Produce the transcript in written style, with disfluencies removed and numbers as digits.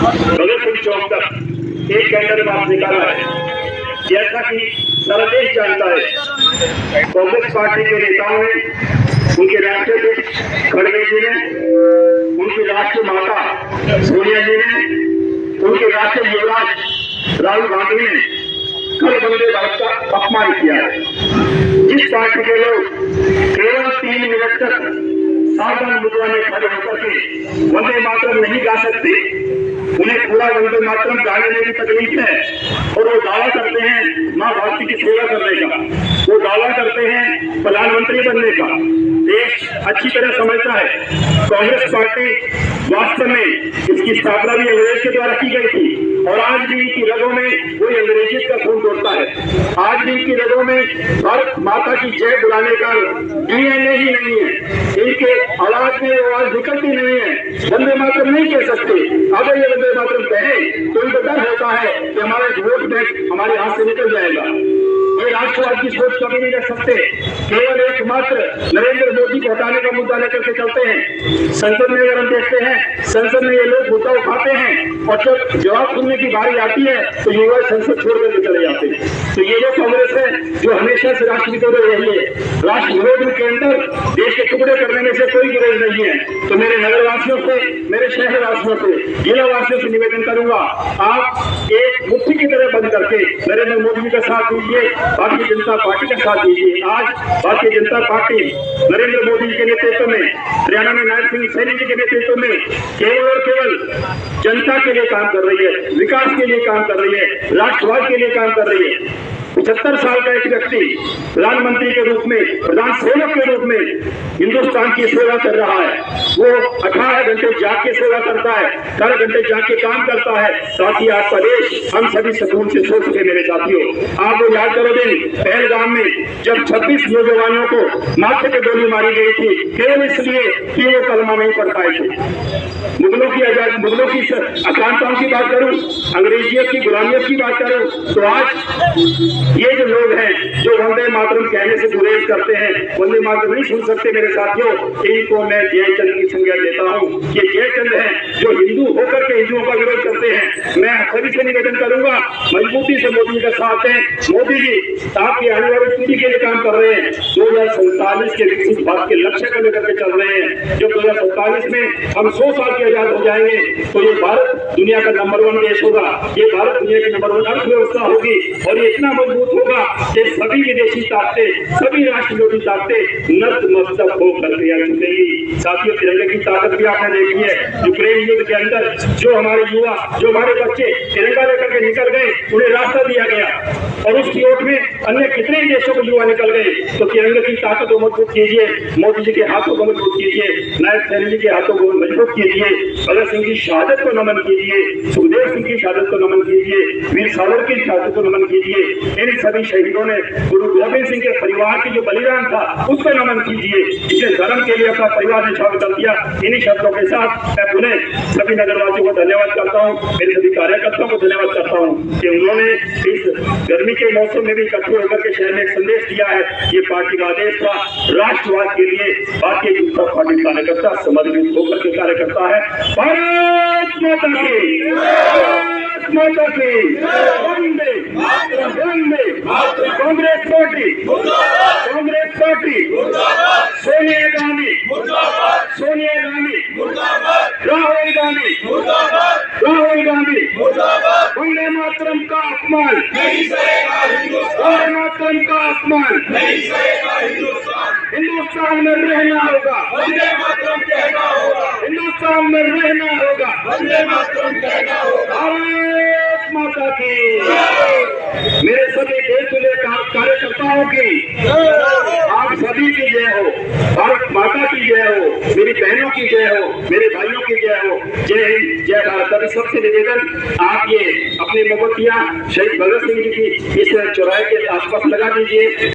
भगत सिंह चौक तक एक candle march निकाला है। जैसा कि सारा देश जानता है, कांग्रेस पार्टी के नेताओं ने, उनके राष्ट्रीय अध्यक्ष खड़गे जी ने, उनकी राष्ट्रीय माता सोनिया जी ने, उनके राष्ट्रीय युवराज राहुल गांधी ने कल वंदे भारत का अपमान किया है। जिस पार्टी के लोग केवल 3 मिनट तक सावधान मुद्रा में खड़े होकर के वंदे मातरम नहीं गा सकते, उन्हें पूरा वंदे मातरम गाने में भी तकलीफ है और वो दावा करते हैं माँ भारती की सेवा करने का, वो दावा करते हैं प्रधानमंत्री बनने का। देश अच्छी तरह समझता है कांग्रेस पार्टी वास्तव में इसकी स्थापना भी अंग्रेज के द्वारा की गई थी और आज भी इनकी रगों में वही अंग्रेजियत का खून दौड़ता है। आज भी इनकी रगों में भारत माता की जय बुलाने का डीएनए ही नहीं है, इनके औलाद में आवाज निकलती नहीं है। वंदे मातरम नहीं कह सकते। अगर ये वंदे मातरम कहे तो इनको डर होता है कि हमारा वोट बैंक हमारे हाथ से निकल जाएगा। ये राष्ट्रवाद की सोच कभी नहीं रख सकते। केवल एकमात्र नरेंद्र मोदी को हटाने का मुद्दा लेकर के चलते हैं। संसद में अगर हम देखते हैं, संसद में ये लोग मुद्दा उठाते हैं और जब जवाब सुनने की बारी आती है तो युवा संसद छोड़ करके चले जाते हैं। तो ये जो कांग्रेस है जो हमेशा से राष्ट्र विरोध रही है, राष्ट्र विरोध के अंदर देश के टुकड़े करने में से कोई गुरेज नहीं है। तो मेरे नगरवासियों से, मेरे शहरवासियों से, जिलावासियों से निवेदन करूंगा, आप एक मुट्ठी की तरह बंद करके नरेंद्र मोदी जी का साथ दीजिए, भारतीय जनता पार्टी का साथ दीजिए। आज भारतीय जनता पार्टी नरेंद्र मोदी जी के नेतृत्व में, हरियाणा में नायब सिंह सैनी जी के नेतृत्व में केवल और केवल जनता के लिए काम कर रही है, विकास के लिए काम कर रही है, राष्ट्रवाद के लिए काम कर रही है। 75 साल का एक व्यक्ति प्रधानमंत्री के रूप में, प्रधान सेवक के रूप में हिंदुस्तान की सेवा कर रहा है। वो 18 घंटे जाग के सेवा करता है, 18 घंटे जाग के काम करता है ताकि आपका देश हम सभी सुकून से सो सके। मेरे साथियों, आप वो याद करो दिन पहलगाम में जब 26 नौजवानों को माथे पे गोली मारी गई थी, केवल इसलिए कि वो कलमा नहीं पढ़ पाए थे। मुगलों की आक्रांताओं की बात करूं, अंग्रेजियत की गुलामियत की बात करूं, तो आज ये जो लोग हैं जो वंदे मातरम कहने से गुरेज करते हैं, वंदे मातरम नहीं सुन सकते, मेरे साथियों, इनको मैं जयचंद की संज्ञा देता हूँ। ये जयचंद है जो हिंदू होकर के हिंदुओं का विरोध करते हैं। मैं सभी से निवेदन करूंगा, मजबूती से मोदी जी का साथ है। मोदी जी आपकी आने वाली पीढ़ी के लिए काम कर रहे हैं। 2047 के विकसित भारत के लक्ष्य को लेकर के चल रहे हैं। जब 2047 में हम 100 साल के आजाद हो जाएंगे तो ये भारत दुनिया का नंबर 1 देश होगा, ये भारत दुनिया की नंबर 1 अर्थव्यवस्था होगी और ये इतना मजबूत होगा कि सभी विदेशी ताकतें, सभी राष्ट्र विरोधी ताकतें नतमस्तक होकर तैयार छूटेंगी। साथियों, तिरंगे की ताकत भी आपने देखी है। यूक्रेन युद्ध के अंदर जो हमारे युवा, जो हमारे बच्चे तिरंगा लेकर के निकल गए, उन्हें रास्ता दिया गया और उसकी ओट में अन्य कितने देशों को युवा निकल गए। तो तिरंगे की ताकत को मजबूत कीजिए, मोदी जी के हाथों को मजबूत कीजिए, नायब सैनी जी के हाथों को मजबूत कीजिए, भगत सिंह की शहादत को नमन कीजिए, सुखदेव सिंह की शहादत को नमन कीजिए, वीर सावरकर की शहादत को नमन कीजिए। इन सभी शहीदों ने गुरु गोविंद सिंह के परिवार की जो बलिदान था उसको नमन कीजिए, जिसे धर्म के लिए अपना परिवार ने न्यौछावर कर दिया। इन्हीं शब्दों के साथ मैं पुनः सभी नगरवासियों को धन्यवाद करता हूँ, मेरे सभी कार्यकर्ताओं को धन्यवाद करता हूँ कि उन्होंने इस गर्मी के मौसम में भी इकट्ठे होकर के शहर में एक संदेश दिया है। ये पार्टी का आदेश था। राष्ट्रवाद के लिए भारतीय जनता पार्टी कार्यकर्ता समर्पित होकर के कार्यकर्ता है। भारत माता की, भारत माता की, वंदे वंदे कांग्रेस पार्टी, कांग्रेस पार्टी, सोनिया गांधी, सोनिया गांधी, राहुल गांधी, राहुल गांधी, वंदे मातरम का अपमान नहीं सहेगा हिंदुस्तान, वंदे मातरम का अपमान नहीं सहेगा हिंदुस्तान। हिंदुस्तान में रहना होगा, वंदे मातरम कहना होगा, हिंदुस्तान में रहना होगा, वंदे मातरम कहना होगा। भारत माता की, मेरे सभी देशों कार्यकर्ताओं की, आप सभी की जय हो, भारत माता की जय हो, मेरी बहनों की जय हो, मेरे भाइयों की जय हो। जय हिंद, जय भारत। अभी सबसे निवेदन, आप ये अपनी मोमबत्तियां शहीद भगत सिंह जी की इस चौराहे के आसपास लगा दीजिए।